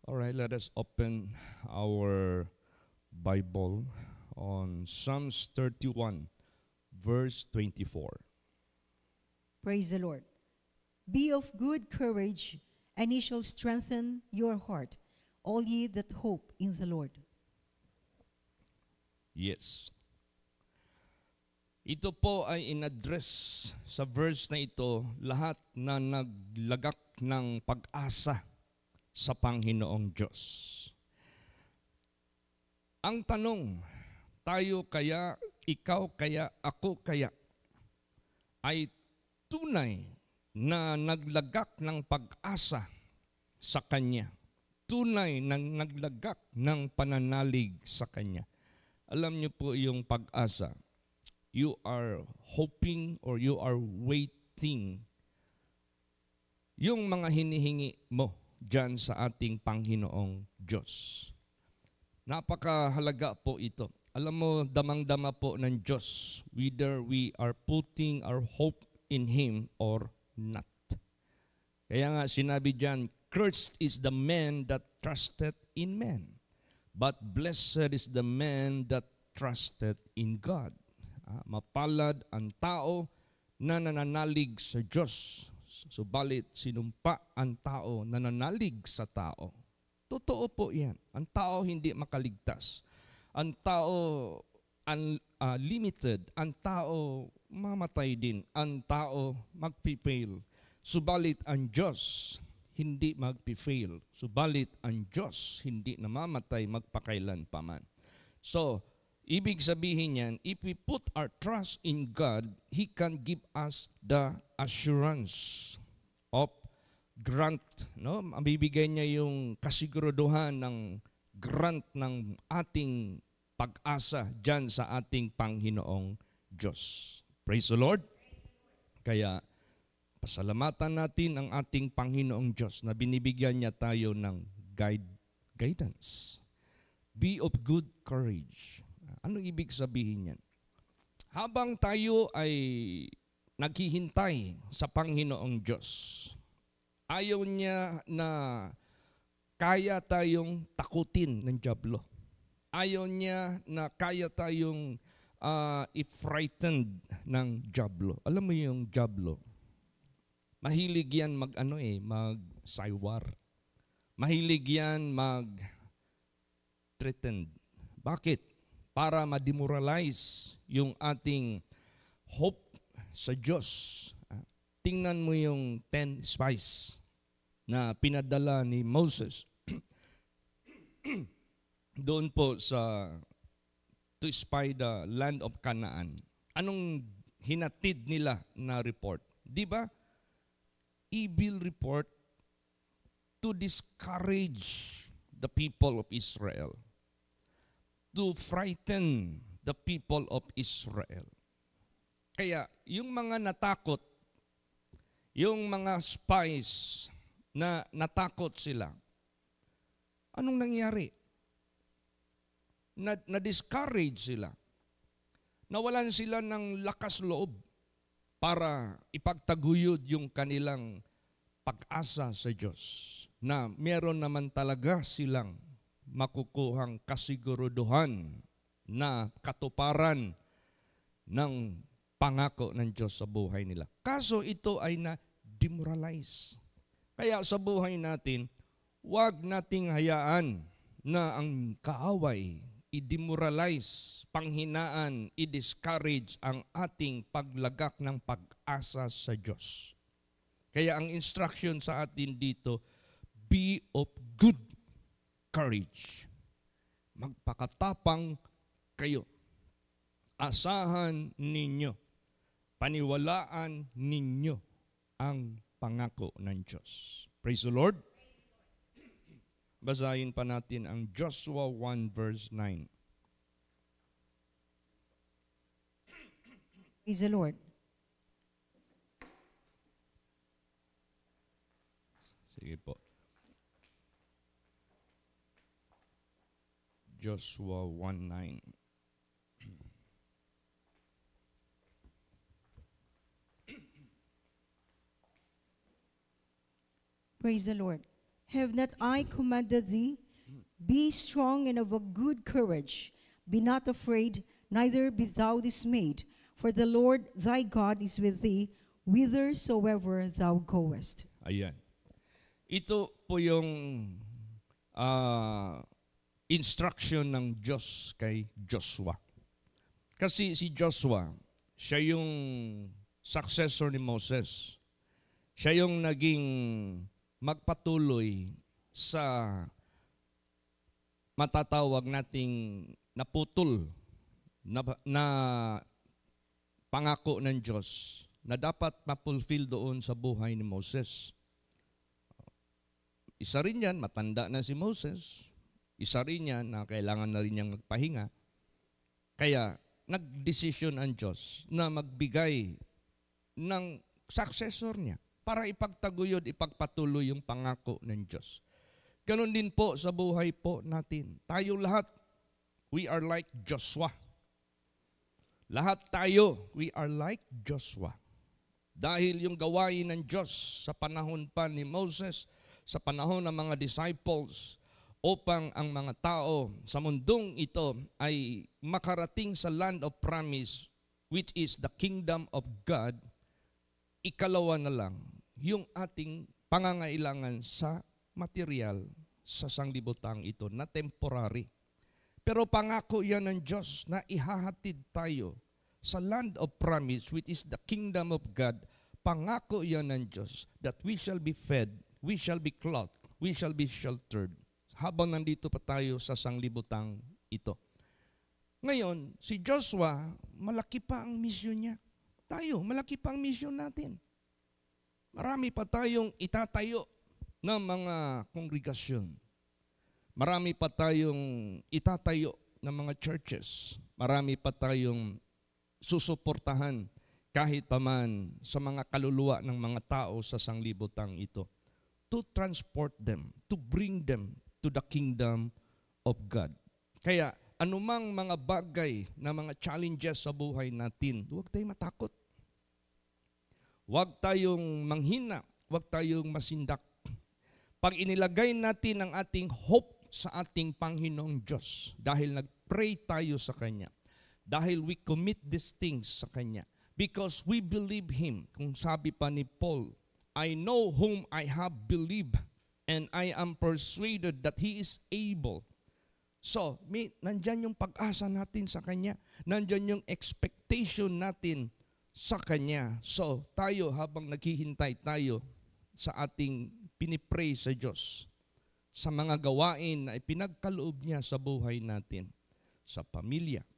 All right, let us open our Bible on Psalms 31, verse 24. Praise the Lord. Be of good courage, and he shall strengthen your heart, all ye that hope in the Lord. Yes. Ito po ay in-address sa verse na ito lahat na naglagak ng pag-asa sa Panginoong Diyos. Ang tanong, tayo kaya, ikaw kaya, ako kaya, ay tunay na naglagak ng pag-asa sa Kanya. Tunay na naglagak ng pananalig sa Kanya. Alam niyo po yung pag-asa. You are hoping or you are waiting yung mga hinihingi mo dyan sa ating Panginoong Diyos. Napakahalaga po ito. Alam mo, damang-dama po ng Diyos whether we are putting our hope in Him or not. Kaya nga sinabi dyan, cursed is the man that trusted in man, but blessed is the man that trusted in God. Mapalad ang tao na nananalig sa Diyos, subalit sinumpa ang tao na nananalig sa tao. Totoo po yan. Ang tao hindi makaligtas. Ang tao limited. Ang tao mamatay din. Ang tao magpifail. Subalit ang Diyos hindi magpifail. Subalit ang Diyos hindi namamatay magpakailan paman. So, ibig sabihin yan, if we put our trust in God, He can give us the assurance of grant. No? Mabibigay niya yung kasiguraduhan ng grant ng ating pag-asa dyan sa ating Panginoong Diyos. Praise the Lord. Kaya, pasalamatan natin ang ating Panginoong Diyos na binibigyan niya tayo ng guidance. Be of good courage. Anong ibig sabihin yan? Habang tayo ay naghihintay sa Panginoong Diyos, ayaw niya na kaya tayong takutin ng dyablo. Ayaw niya na kaya tayong i-frightened ng dyablo. Alam mo yung dyablo? Mahilig yan mag-saywar. Mahilig yan mag-threatened. Bakit? Para ma-demoralize yung ating hope sa Diyos. Tingnan mo yung 10 spies na pinadala ni Moses doon po to spy the land of Canaan. Anong hinatid nila na report? Di ba? Evil report to discourage the people of Israel, to frighten the people of Israel. Kaya yung mga natakot, yung mga spies na natakot sila, anong nangyari? Na-discourage sila. Nawalan sila ng lakas loob para ipagtaguyod yung kanilang pag-asa sa Diyos na meron naman talaga silang makukuhang kasiguraduhan na katuparan ng pangako ng Diyos sa buhay nila. Kaso ito ay na-demoralize. Kaya sa buhay natin, huwag nating hayaan na ang kaaway i-demoralize, panghinaan, i-discourage ang ating paglagak ng pag-asa sa Diyos. Kaya ang instruction sa atin dito, be of good courage. Magpakatapang kayo. Asahan ninyo, paniwalaan ninyo ang pangako ng Diyos. Praise the Lord. Basahin pa natin ang Joshua 1 verse 9. Praise the Lord. Sige po. Joshua 1:9. Praise the Lord. Have not I commanded thee? Be strong and of a good courage. Be not afraid, neither be thou dismayed. For the Lord thy God is with thee, whithersoever thou goest. Ayan. Ito po yung instruction ng Diyos kay Joshua. Kasi si Joshua, siya yung successor ni Moses. Siya yung naging magpatuloy sa matatawag nating naputol na pangako ng Diyos na dapat mapulfill doon sa buhay ni Moses. Isa rin yan, matanda na si Moses. Isa rin yan na kailangan na rin niyang magpahinga. Kaya nagdesisyon ang Diyos na magbigay ng successor niya para ipagtaguyod, ipagpatuloy yung pangako ng Diyos. Ganon din po sa buhay po natin. Tayo lahat, we are like Joshua. Lahat tayo, we are like Joshua. Dahil yung gawain ng Diyos sa panahon pa ni Moses, sa panahon ng mga disciples, upang ang mga tao sa mundong ito ay makarating sa land of promise, which is the kingdom of God, ikalawa na lang yung ating pangangailangan sa material sa sanglibutang ito na temporary. Pero pangako yan ng Diyos na ihahatid tayo sa land of promise, which is the kingdom of God. Pangako yan ng Diyos that we shall be fed, we shall be clothed, we shall be sheltered habang nandito pa tayo sa sanglibutang ito. Ngayon, si Joshua, malaki pa ang misyon niya. Tayo, malaki pa ang misyon natin. Marami pa tayong itatayo ng mga kongregasyon. Marami pa tayong itatayo ng mga churches. Marami pa tayong susuportahan kahit paman sa mga kaluluwa ng mga tao sa sanglibutang ito, to transport them, to bring them to the kingdom of God. Kaya anumang mga bagay na mga challenges sa buhay natin, huwag tayong matakot. Huwag tayong manghina, huwag tayong masindak. Pag inilagay natin ang ating hope sa ating Panginoong Diyos, dahil nag-pray tayo sa Kanya, dahil we commit these things sa Kanya, because we believe Him. Kung sabi pa ni Paul, I know whom I have believed, and I am persuaded that He is able. So, nandyan yung pag-asa natin sa Kanya. Nandyan yung expectation natin sa Kanya. So, tayo habang naghihintay tayo sa ating pinipray sa Diyos, sa mga gawain na ipinagkaloob niya sa buhay natin, sa pamilya,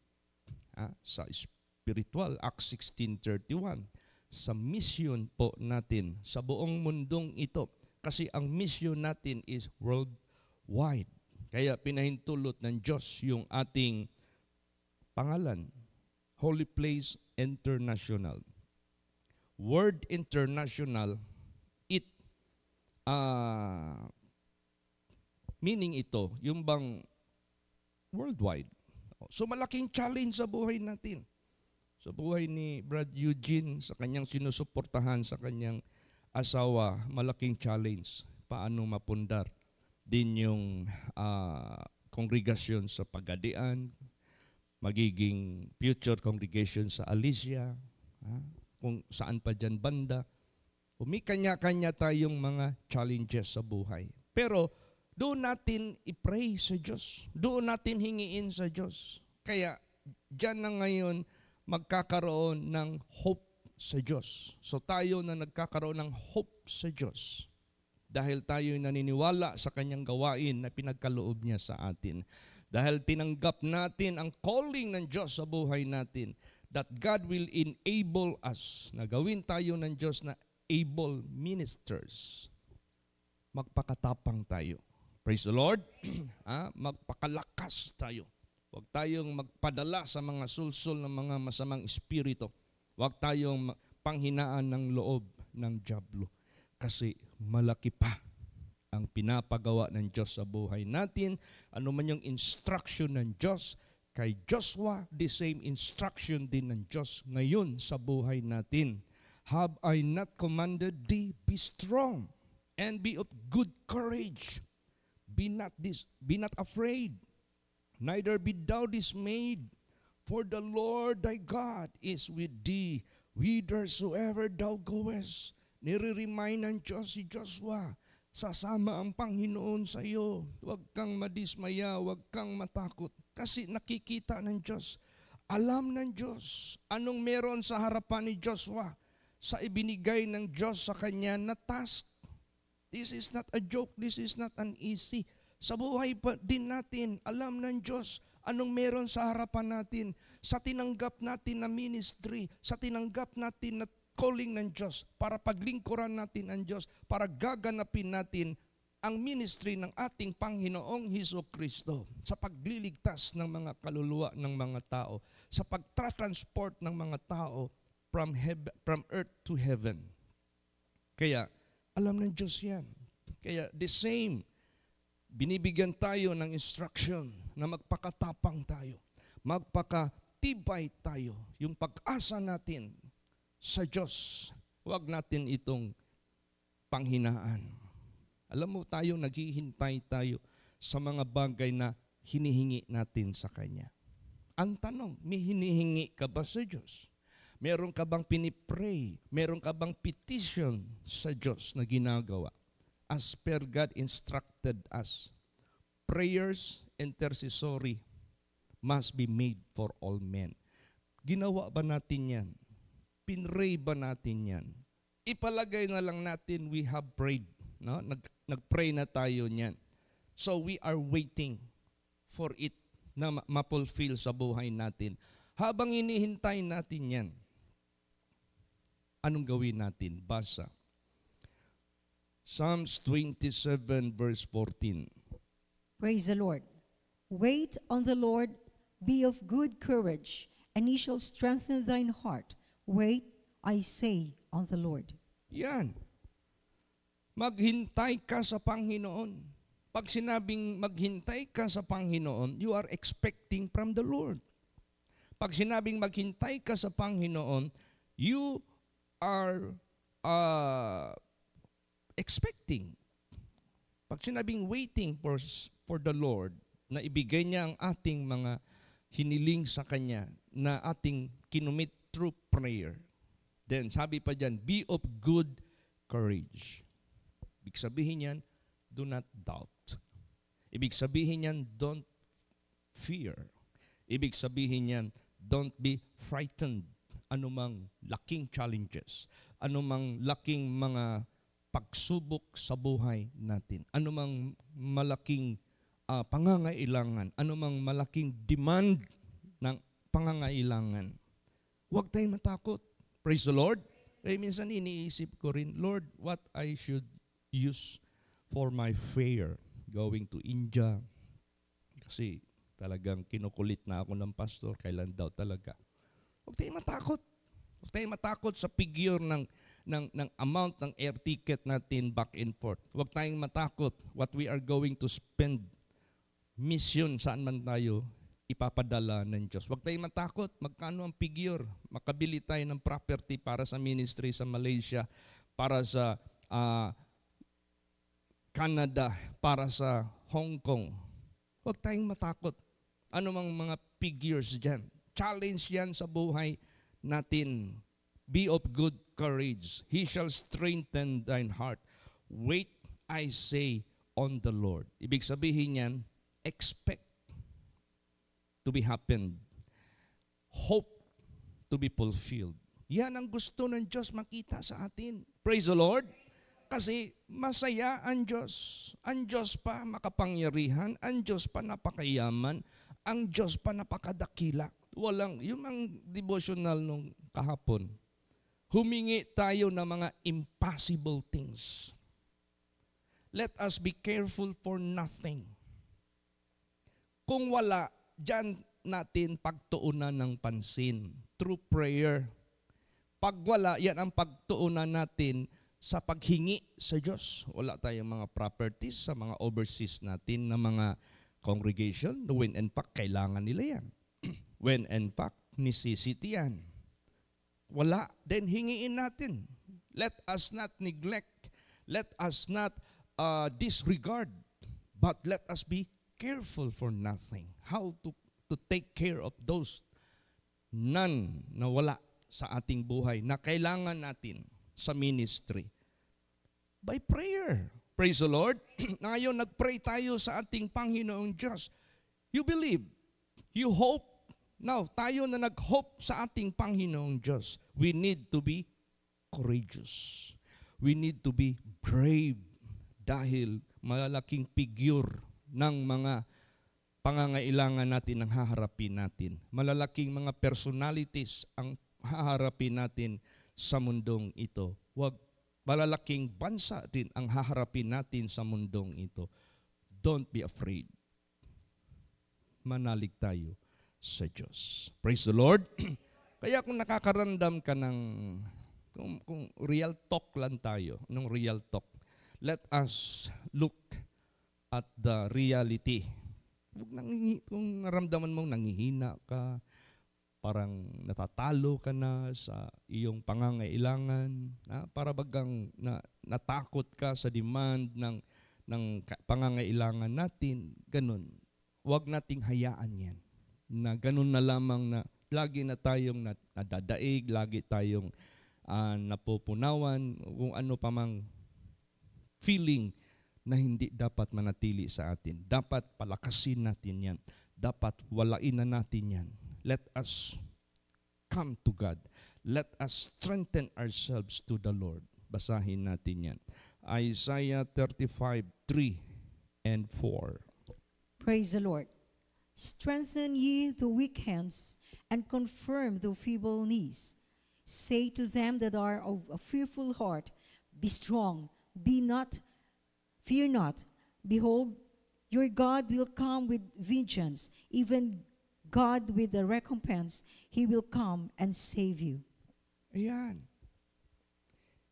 sa spiritual, Acts 16:31, sa mission po natin sa buong mundong ito. Kasi ang mission natin is worldwide. Kaya pinahintulot ng Diyos yung ating pangalan, Holy Place International. Word international, it meaning ito, yung bang worldwide. So malaking challenge sa buhay natin. Sa buhay ni Brad Eugene, sa kanyang sinusuportahan, sa kanyang asawa, malaking challenge. Paano mapundar din yung kongregasyon sa Pagadian, magiging future congregation sa Alicia, kung saan pa dyan banda. Kanya-kanya tayong mga challenges sa buhay. Pero doon natin i-pray sa Diyos. Doon natin hingiin sa Diyos. Kaya dyan na ngayon magkakaroon ng hope sa Diyos. So tayo na nagkakaroon ng hope sa Diyos dahil tayo naniniwala sa Kanyang gawain na pinagkaloob niya sa atin. Dahil tinanggap natin ang calling ng Diyos sa buhay natin, that God will enable us na gawin tayo ng Diyos na able ministers. Magpakatapang tayo. Praise the Lord. Magpakalakas tayo. Huwag tayong magpadala sa mga sulsul ng mga masamang espiritu. Huwag tayong panghinaan ng loob ng dyablo. Kasi malaki pa ang pinapagawa ng Diyos sa buhay natin. Ano man yung instruction ng Diyos, kay Joshua, the same instruction din ng Diyos ngayon sa buhay natin. Have I not commanded thee, be strong and be of good courage. Be not afraid, neither be thou dismayed, for the Lord thy God is with thee, whithersoever thou goest. Nire-remind ng Diyos si Joshua, sasama ang Panginoon sa iyo. Huwag kang madismaya, huwag kang matakot. Kasi nakikita ng Diyos, alam ng Diyos, anong meron sa harapan ni Joshua sa ibinigay ng Diyos sa kanya na task. This is not a joke, this is not an easy. Sa buhay pa din natin, alam ng Diyos anong meron sa harapan natin, sa tinanggap natin na ministry, sa tinanggap natin na calling ng Diyos, para paglingkuran natin ang Diyos, para gaganapin natin ang ministry ng ating Panginoong Hesukristo sa pagliligtas ng mga kaluluwa ng mga tao, sa pagtra-transport ng mga tao from earth to heaven. Kaya, alam ng Diyos yan. Kaya, the same, binibigyan tayo ng instruction na magpakatapang tayo, magpakatibay tayo, yung pag-asa natin sa Diyos. Huwag natin itong panghinaan. Alam mo tayo, naghihintay tayo sa mga bagay na hinihingi natin sa Kanya. Ang tanong, may hinihingi ka ba sa Diyos? Meron ka bang pinipray? Meron ka bang petition sa Diyos na ginagawa? As per God instructed us, prayers intercessory must be made for all men. Ginawa ba natin yan? Pinray ba natin yan? Ipalagay na lang natin we have prayed. No? Nag-pray na tayo niyan. So we are waiting for it na ma-fulfill sa buhay natin. Habang inihintay natin yan, anong gawin natin? Basa. Psalms 27 verse 14. Praise the Lord. Wait on the Lord, be of good courage, and he shall strengthen thine heart. Wait, I say, on the Lord. Yan. Maghintay ka sa Panginoon. Pag sinabing maghintay ka sa Panginoon, you are expecting from the Lord. Pag sinabing maghintay ka sa Panginoon, you are expecting. Pag sinabing waiting for the Lord, na ibigay niya ang ating mga hiniling sa Kanya, na ating kinumit through prayer, then sabi pa dyan, be of good courage. Ibig sabihin yan, do not doubt. Ibig sabihin yan, don't fear. Ibig sabihin yan, don't be frightened. Anumang laking challenges, anumang laking mga pagsubok sa buhay natin, anumang malaking pangangailangan, anumang malaking demand ng pangangailangan, huwag tayong matakot. Praise the Lord. Eh, minsan iniisip ko rin, Lord, what I should use for my fare going to India. Kasi talagang kinukulit na ako ng pastor, kailan daw talaga. Huwag tayong matakot. Huwag tayong matakot sa figure ng amount ng air ticket natin back and forth. Huwag tayong matakot what we are going to spend. Mission, saan man tayo ipapadala ng Diyos. Huwag tayong matakot. Magkano ang figure? Makabili tayo ng property para sa ministry sa Malaysia, para sa Canada, para sa Hong Kong. Huwag tayong matakot. Ano mang mga figures dyan? Challenge yan sa buhay natin. Be of good courage. He shall strengthen thine heart. Wait, I say, on the Lord. Ibig sabihin yan, expect to be happened. Hope to be fulfilled. Yan ang gusto ng Diyos makita sa atin. Praise the Lord. Kasi masaya ang Diyos. Ang Diyos pa makapangyarihan. Ang Diyos pa napakayaman. Ang Diyos pa napakadakila. Walang, yung ang devotional nung kahapon, humingi tayo ng mga impossible things. Let us be careful for nothing. Kung wala, dyan natin pagtuunan ng pansin through prayer. Pag wala, yan ang pagtuunan natin sa paghingi sa Diyos. Wala tayong mga properties sa mga overseas natin na mga congregation. When in fact, kailangan nila yan. When in fact, necessity yan. Wala, then hingiin natin. Let us not neglect. Let us not disregard, but let us be careful for nothing. How to take care of those none na wala sa ating buhay na kailangan natin sa ministry. By prayer. Praise the Lord. Ngayon, nag-pray tayo sa ating Panginoong Diyos. You believe. You hope. Now, tayo na nag-hope sa ating Panginoong Diyos, we need to be courageous. We need to be brave dahil malaking figure ng mga pangangailangan natin ang haharapin natin. Malalaking mga personalities ang haharapin natin sa mundong ito. Malalaking bansa din ang haharapin natin sa mundong ito. Don't be afraid. Manalig tayo sa Diyos. Praise the Lord. Kaya kung nakakaramdam ka ng, kung real talk lang tayo, nung real talk, let us look at the reality. Kung naramdaman mong nangihina ka, parang natatalo ka na sa iyong pangangailangan, para bagang natakot ka sa demand ng pangangailangan natin, ganun. Huwag nating hayaan yan. Na ganun na lamang na lagi na tayong nadadaig, lagi tayong napupunawan, kung ano pa mang feeling na hindi dapat manatili sa atin. Dapat palakasin natin yan. Dapat walain na natin yan. Let us come to God. Let us strengthen ourselves to the Lord. Basahin natin yan. Isaiah 35:3 and 4. Praise the Lord. Strengthen ye the weak hands, and confirm the feeble knees. Say to them that are of a fearful heart, be strong, fear not. Behold, your God will come with vengeance, even God with the recompense. He will come and save you. Ayan.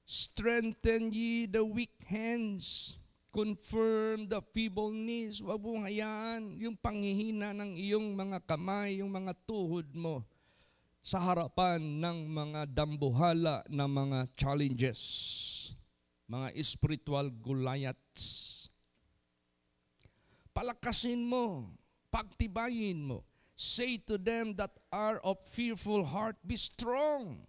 Strengthen ye the weak hands. Confirm the feeble knees. Huwag mong hayaan yung panghihina ng iyong mga kamay, yung mga tuhod mo sa harapan ng mga dambuhala na mga challenges, mga spiritual Goliaths. Palakasin mo, pagtibayin mo. Say to them that are of fearful heart, be strong,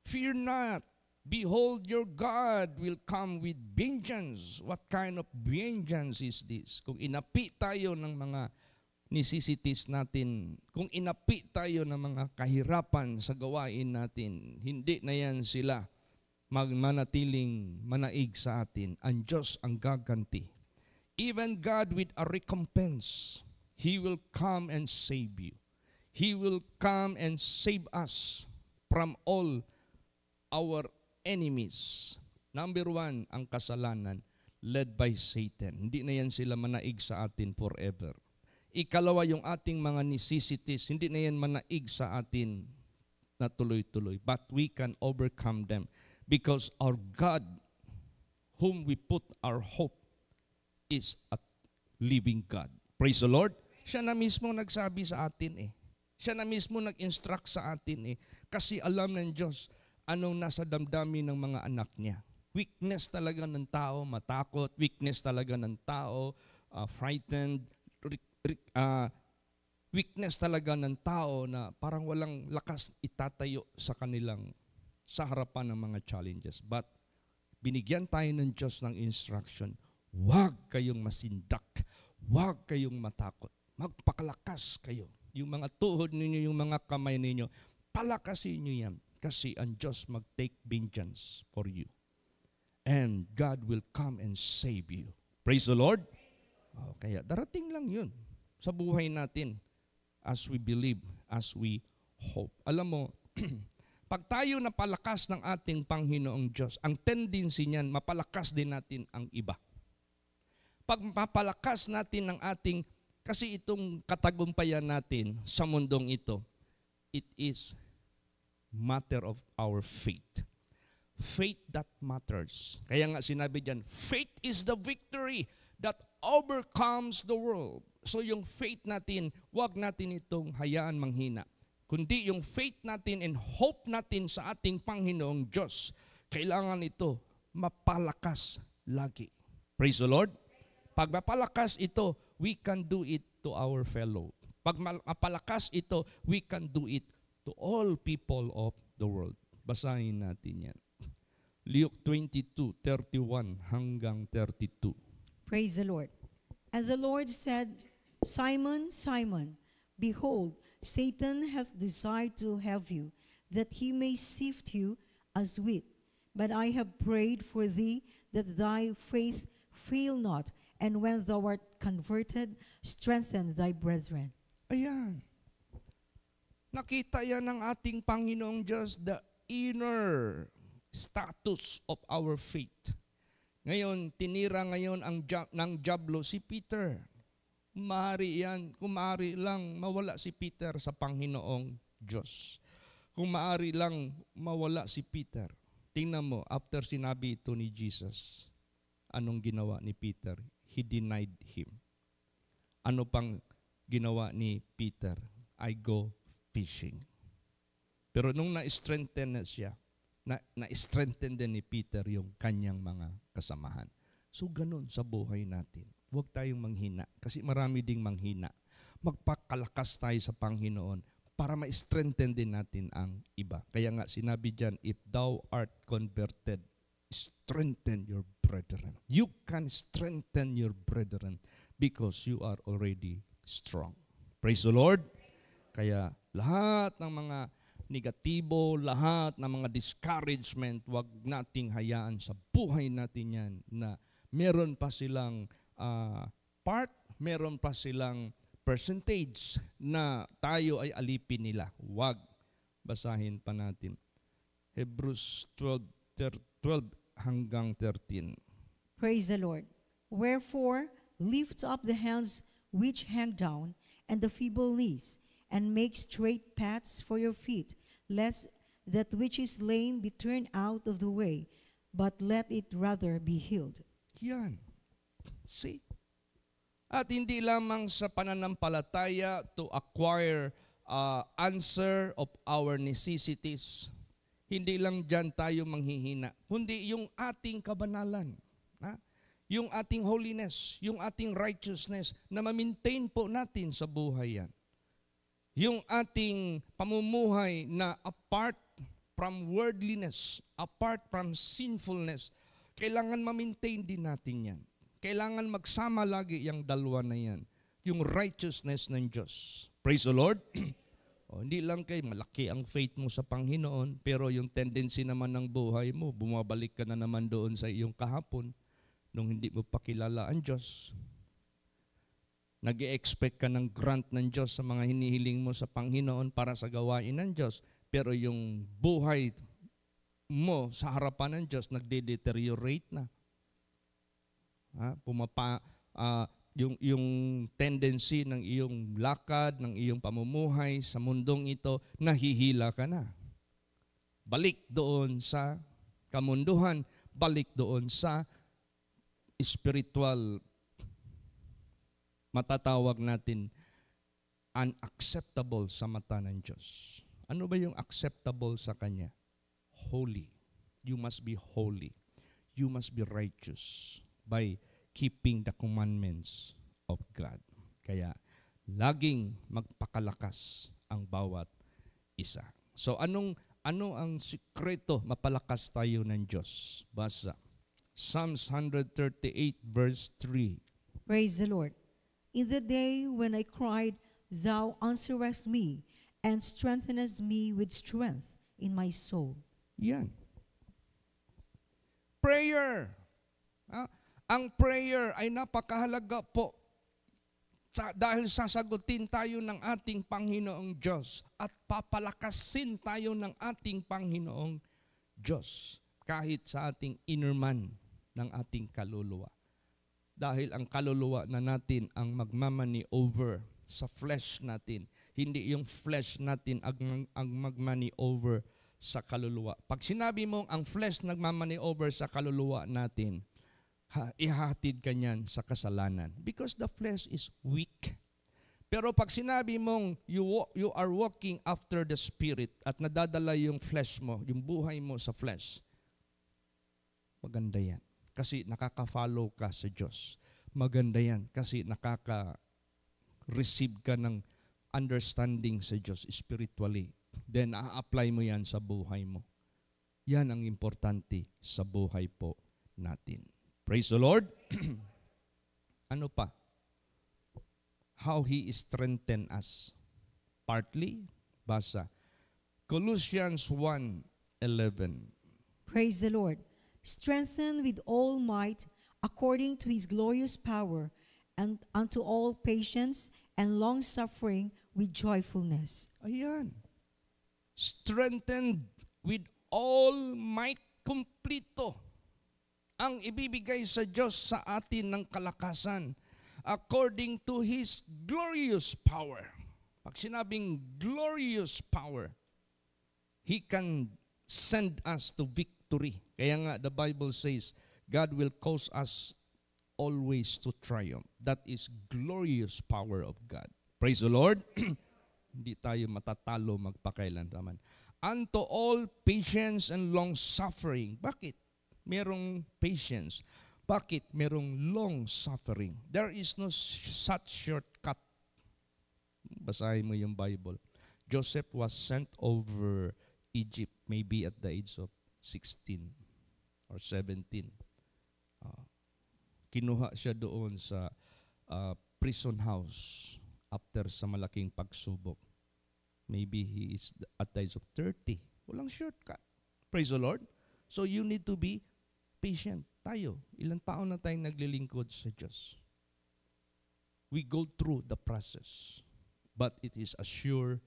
fear not. Behold, your God will come with vengeance. What kind of vengeance is this? Kung inapi tayo ng mga necessities natin, kung inapi tayo ng mga kahirapan sa gawain natin, hindi na yan sila manatiling manaig sa atin. Ang Diyos ang gaganti. Even God with a recompense, He will come and save you. He will come and save us from all our enemies. Number 1, ang kasalanan, led by Satan. Hindi na yan sila manaig sa atin forever. Ikalawa, yung ating mga necessities, hindi na yan manaig sa atin na tuloy-tuloy. But we can overcome them because our God, whom we put our hope, is a living God. Praise the Lord. Siya na mismo nagsabi sa atin Siya na mismo nag-instruct sa atin Kasi alam ng Diyos anong nasa damdamin ng mga anak niya. Weakness talaga ng tao, matakot. Weakness talaga ng tao, frightened. Weakness talaga ng tao na parang walang lakas itatayo sa harapan ng mga challenges. But binigyan tayo ng Diyos ng instruction. Huwag kayong masindak. Huwag kayong matakot. Magpakalakas kayo. Yung mga tuhod ninyo, yung mga kamay ninyo, palakasin nyo yan. Kasi ang Diyos mag-take vengeance for you. And God will come and save you. Praise the Lord. Kaya darating lang yun sa buhay natin as we believe, as we hope. Alam mo, pag tayo napalakas ng ating Panginoong Diyos, ang tendency niyan, mapalakas din natin ang iba. Pag mapalakas natin ng ating, kasi itong katagumpayan natin sa mundong ito, it is matter of our faith. Faith that matters. Kaya nga sinabi diyan, faith is the victory that overcomes the world. So yung faith natin, wag natin itong hayaan manghina. Kundi yung faith natin and hope natin sa ating Panginoong Diyos, kailangan ito mapalakas lagi. Praise the Lord. Pag mapalakas ito, we can do it to our fellow. Pag mapalakas ito, we can do it to all people of the world. Basahin natin yan. Luke 22:31 hanggang 32. Praise the Lord. And the Lord said, Simon, Simon, behold, Satan hath desired to have you, that he may sift you as wheat. But I have prayed for thee, that thy faith fail not, and when thou art converted, strengthen thy brethren. Ayan. Nakita yan ng ating Panginoong Diyos, the inner status of our faith. Ngayon, tinira ngayon ng dyablo si Peter. Maaari yan, kung maaari lang mawala si Peter sa Panginoong Diyos. Kung maaari lang mawala si Peter. Tingnan mo, after sinabi ito ni Jesus, anong ginawa ni Peter? He denied him. Ano pang ginawa ni Peter? I go fishing. Pero nung na-strengthen na siya, na-strengthen din ni Peter yung kanyang mga kasamahan. So ganun sa buhay natin. Huwag tayong manghina kasi marami ding manghina. Magpakalakas tayo sa Panginoon para ma-strengthen din natin ang iba. Kaya nga sinabi dyan, if thou art converted, strengthen your brethren. You can strengthen your brethren because you are already strong. Praise the Lord. Kaya lahat ng mga negatibo, lahat ng mga discouragement, wag nating hayaan sa buhay natin yan na meron pa silang part, meron pa silang percentage na tayo ay alipin nila. Wag. Basahin pa natin. Hebrews 12 hanggang 13. Praise the Lord. Wherefore, lift up the hands which hang down, and the feeble knees, and make straight paths for your feet, lest that which is lame be turned out of the way, but let it rather be healed. Yan. See? At hindi lamang sa pananampalataya to acquire answer of our necessities. Hindi lang dyan tayo manghihina, kundi yung ating kabanalan, yung ating holiness, yung ating righteousness na ma-maintain po natin sa buhay yan. Yung ating pamumuhay na apart from worldliness, apart from sinfulness, kailangan ma-maintain din natin yan. Kailangan magsama lagi yung dalawa na yan. Yung righteousness ng Diyos. Praise the Lord. Hindi lang kay malaki ang faith mo sa Panginoon, pero yung tendency naman ng buhay mo, bumabalik ka na naman doon sa iyong kahapon nung hindi mo pakilala ang Diyos. Nag-i-expect ka ng grant ng Diyos sa mga hinihiling mo sa Panginoon para sa gawain ng Diyos, pero yung buhay mo sa harapan ng Diyos nagde-deteriorate na. Yung tendency ng iyong lakad, ng iyong pamumuhay sa mundong ito, nahihila ka na. Balik doon sa kamunduhan, balik doon sa spiritual, matatawag natin, unacceptable sa mata ng Diyos. Ano ba yung acceptable sa Kanya? Holy. You must be holy. You must be righteous by keeping the commandments of God. Kaya, laging magpakalakas ang bawat isa. So, ano ang sikreto mapalakas tayo ng Diyos? Basa. Psalms 138 verse 3. Praise the Lord. In the day when I cried, thou answerest me, and strengthenest me with strength in my soul. Yan. Prayer. Ang prayer ay napakahalaga po dahil sasagutin tayo ng ating Panginoong Diyos at papalakasin tayo ng ating Panginoong Diyos kahit sa ating inner man ng ating kaluluwa. Dahil ang kaluluwa na natin ang magmamani over sa flesh natin. Hindi yung flesh natin ang magmani over sa kaluluwa. Pag sinabi mong ang flesh nagmamani over sa kaluluwa natin, ihahatid ka niyan sa kasalanan. Because the flesh is weak. Pero pag sinabi mong you are walking after the Spirit at nadadala yung flesh mo, yung buhay mo sa flesh, maganda yan. kasi nakaka-follow ka sa Diyos. Maganda yan kasi receive ka ng understanding sa Diyos spiritually. Then, a-apply mo yan sa buhay mo. Yan ang importante sa buhay po natin. Praise the Lord. Ano pa? How He strengthened us. Partly, basa. Colossians 1:11. Praise the Lord. Strengthened with all might according to His glorious power, and unto all patience and long-suffering with joyfulness. Ayan. Strengthened with all might, kumplito ang ibibigay sa Diyos sa atin ng kalakasan according to His glorious power. Pag sinabing glorious power, He can send us to victory. Kaya nga, the Bible says, God will cause us always to triumph. That is glorious power of God. Praise the Lord. Hindi tayo matatalo magpakailanman. Unto all patience and long-suffering. Bakit merong patience? Bakit merong long-suffering? There is no such shortcut. Basahin mo yung Bible. Joseph was sent over Egypt maybe at the age of 16 or 17. Kinuha siya doon sa prison house after sa malaking pagsubok. Maybe he is at the age of 30. Walang shortcut. Praise the Lord. So you need to be patient. Tayo, ilang taon na tayong naglilingkod sa Diyos. We go through the process, but it is a sure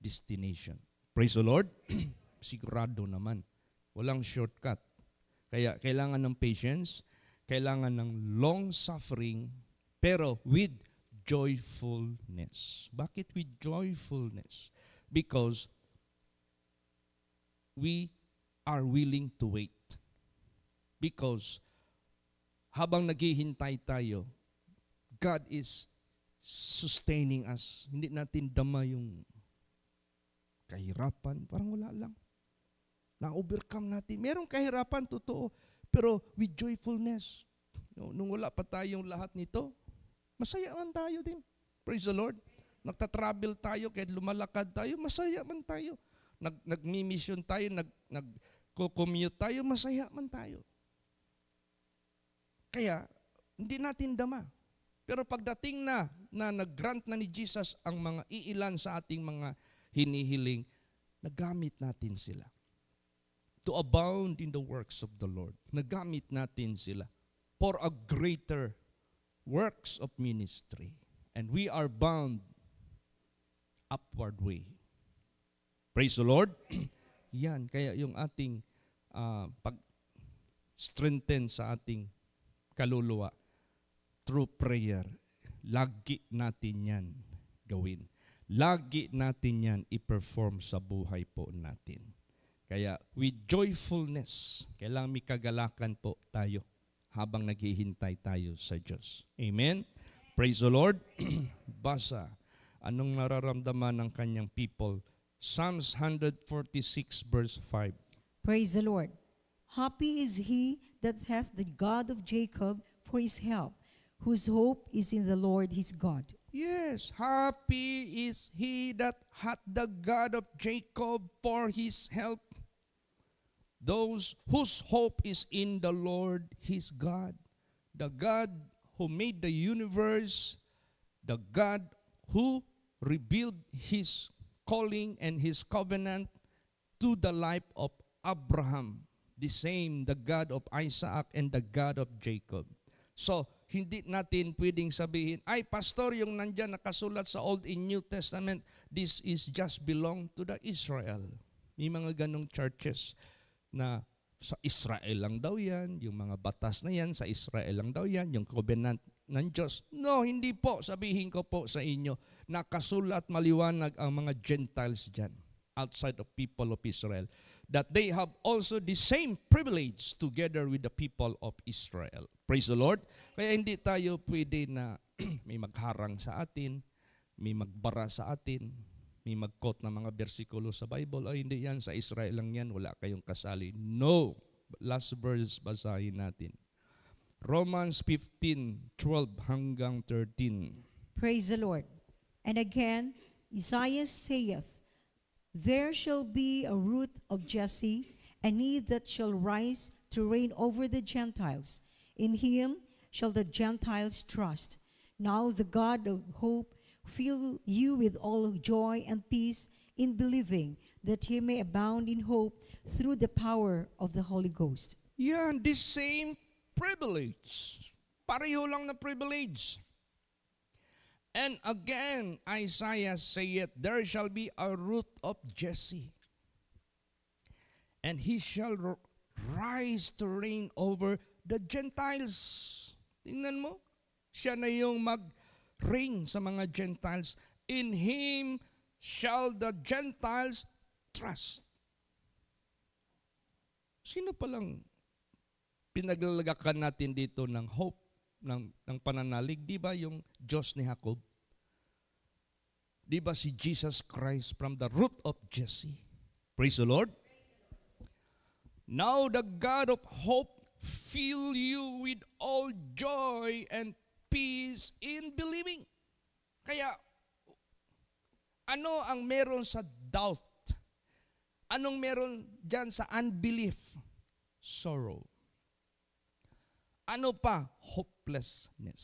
destination. Praise the Lord. Sigurado naman. Walang shortcut. Kaya kailangan ng patience, kailangan ng long-suffering, pero with joyfulness. Bakit with joyfulness? Because we are willing to wait. Because habang naghihintay tayo, God is sustaining us. Hindi natin dama yung kahirapan. Parang wala lang. Na-overcome natin. Merong kahirapan, totoo. Pero with joyfulness. Nung wala pa tayong lahat nito, masaya man tayo din. Praise the Lord. Nagtatravel tayo, kahit lumalakad tayo, masaya man tayo. Nagmi-mission tayo, nag-commute tayo, masaya man tayo. Kaya, hindi natin dama. Pero pagdating na nag-grant na ni Jesus ang mga iilan sa ating mga hinihiling, nagamit natin sila. To abound in the works of the Lord. Nagamit natin sila for a greater works of ministry. And we are bound upward way. Praise the Lord. Yan, kaya yung ating pag-strengthen sa ating kaluluwa through prayer, lagi natin yan gawin. Lagi natin yan i-perform sa buhay po natin. Kaya with joyfulness, kailangan may kagalakan po tayo habang naghihintay tayo sa Diyos. Amen? Praise the Lord. Basa, anong nararamdaman ng kanyang people? Psalms 146 verse 5. Praise the Lord. Happy is he that hath the God of Jacob for his help, whose hope is in the Lord his God. Yes, happy is he that hath the God of Jacob for his help, those whose hope is in the Lord his God. The God who made the universe, the God who revealed his calling and his covenant to the life of Abraham. The same, the God of Isaac and the God of Jacob. So, hindi natin pwedeng sabihin, ay, pastor, yung nandyan nakasulat sa Old and New Testament, this is just belong to the Israel. May mga ganong churches na sa Israel lang daw yan, yung mga batas na yan, sa Israel lang daw yan, yung covenant ng Diyos. No, hindi po. Sabihin ko po sa inyo, nakasulat maliwanag ang mga Gentiles dyan, outside of people of Israel, that they have also the same privilege together with the people of Israel. Praise the Lord. Kaya hindi tayo pwede na may magharang sa atin, may magbara sa atin, may mag-quote ng mga bersikulo sa Bible, ay hindi yan, sa Israel lang yan, wala kayong kasali. No, last verse basahin natin. Romans 15:12 hanggang 13. Praise the Lord. And again, Isaiah saith, There shall be a root of Jesse, and he that shall rise to reign over the Gentiles. In him shall the Gentiles trust. Now the God of hope fill you with all joy and peace in believing, that he may abound in hope through the power of the Holy Ghost. Yan, this same privilege. Pareho lang na privilege. And again, Isaiah saith, There shall be a root of Jesse, and he shall rise to reign over the Gentiles. Tingnan mo, siya na yung mag-reign sa mga Gentiles. In him shall the Gentiles trust. Sino palang pinaglalagakan natin dito ng hope, ng pananalig? Di ba yung Diyos ni Jacob? Di ba si Jesus Christ from the root of Jesse? Praise the Lord. Now the God of hope fill you with all joy and peace in believing. Kaya, ano ang meron sa doubt? Anong meron dyan sa unbelief? Sorrow. Ano pa? Hopelessness.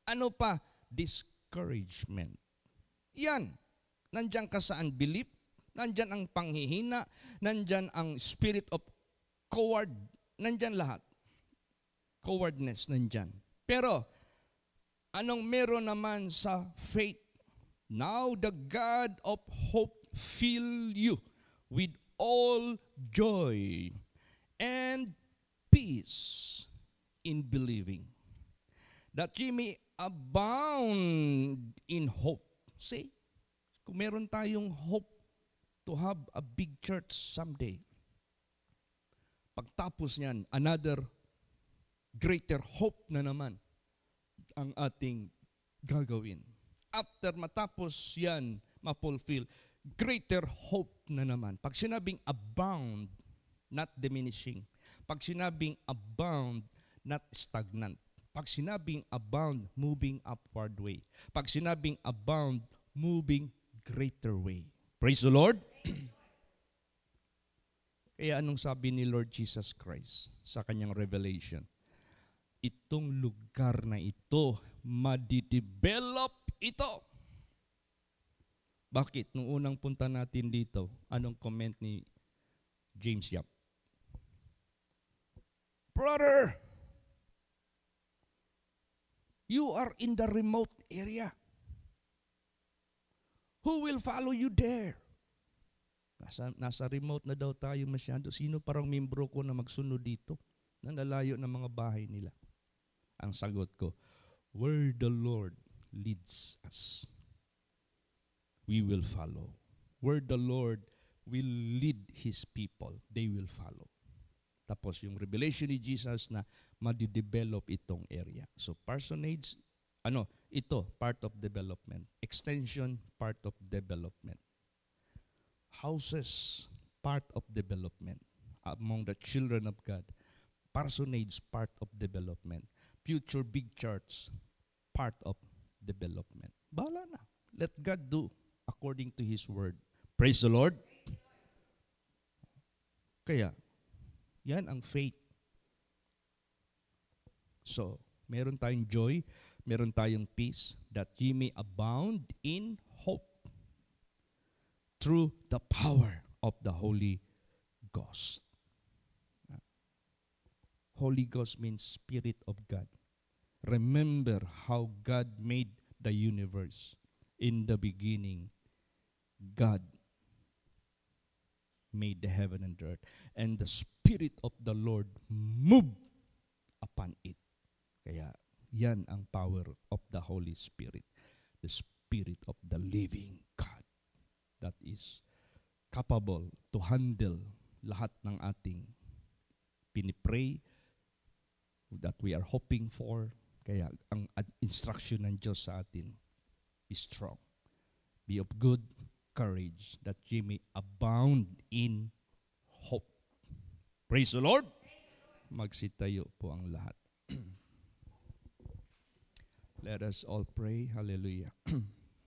Ano pa? Discouragement. Yan. Nandyan ka sa unbelief, nandyan ang panghihina, nandyan ang spirit of coward, nandyan lahat. Cowardness nandyan. Pero, anong meron naman sa faith? Now the God of hope fill you with all joy and peace in believing, that ye may abound in hope. See, kung meron tayong hope to have a big church someday, pagtapos niyan, another greater hope na naman ang ating gagawin. After matapos yan, ma-fulfill, greater hope na naman. Pag sinabing abound, not diminishing. Pag sinabing abound, not stagnant. Pag sinabing abound, moving upward way. Pag sinabing abound, moving greater way. Praise the Lord. Kaya anong sabi ni Lord Jesus Christ sa kanyang revelation? Itong lugar na ito, madidevelop ito. Bakit? Nung unang punta natin dito, anong comment ni James Yap? Brother, you are in the remote area. Who will follow you there? Nasa remote na daw tayo masyado. Sino parang membro ko na magsunod dito? Nalalayo ng mga bahay nila. Ang sagot ko, where the Lord leads us, we will follow. Where the Lord will lead His people, they will follow. Tapos yung revelation ni Jesus na madidevelop itong area. So parsonage, ito, part of development. Extension, part of development. Houses, part of development. Among the children of God. Parsonage, part of development. Future big church, part of development. Bahala na. Let God do according to His word. Praise the Lord. Kaya, yan ang faith. So, meron tayong joy, meron tayong peace, that ye may abound in hope through the power of the Holy Ghost. Holy Ghost means Spirit of God. Remember how God made the universe. In the beginning, God made the heaven and earth, and the Spirit of the Lord moved upon it. Kaya, yan ang power of the Holy Spirit. The Spirit of the living God that is capable to handle lahat ng ating pinipray that we are hoping for. Kaya, ang instruction ng Diyos sa atin is strong. Be of good courage, that ye may abound in hope. Praise the Lord. Magsitayo po ang lahat. Let us all pray. Hallelujah.